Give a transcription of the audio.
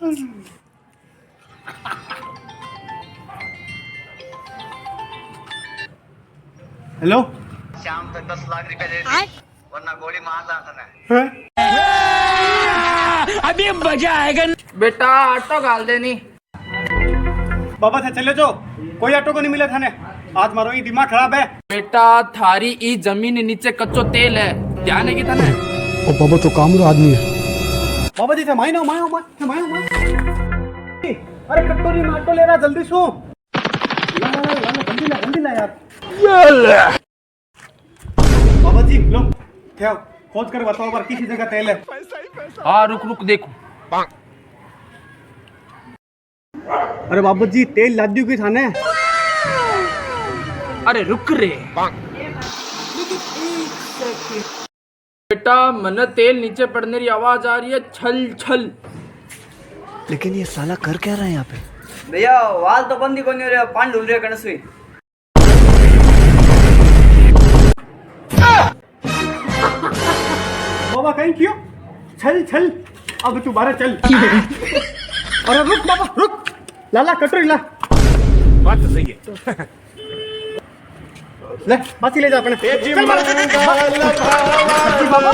Hello शाम तक 10 लाख रुपए दे दे, वरना गोली मार दाता अभी मजा आएगा। बेटा ऑटो गाल देनी। बाबा थे चले जाओ, कोई ऑटो को नहीं मिला था ने। आज मारो ये दिमाग खराब है। बेटा थारी ई जमीन नीचे कच्चो तेल है, ध्यान है कि था ने? ओ बाबा तो कामरू आदमी है। बाबा जी थे मायनो मायो मायो। अरे कटोरी में ऑटो ले रहा, जल्दी सो। जल्दी ला यार। बाबा जी लो थे, खोज कर बताओ पर किसी जगह तेल है। हाँ रुक देखो। अरे बाबा जी तेल लाद्यू की थाने। अरे रुक रे बेटा, मन तेल नीचे पड़ने की आवाज आ रही है, छल छल। लेकिन ये साला कर क्या रहा है यहाँ पे? भैया वाल तो बंदी को नहीं रहे, पान ढूंढ रहे कणसुई। बाबा कहीं क्यों? चल अब तू बाहर चल। अरे रुक बाबा रुक, लाला कटोरी ला। बात तो सही है। ले बाती ले जा अपने। चल बाबा।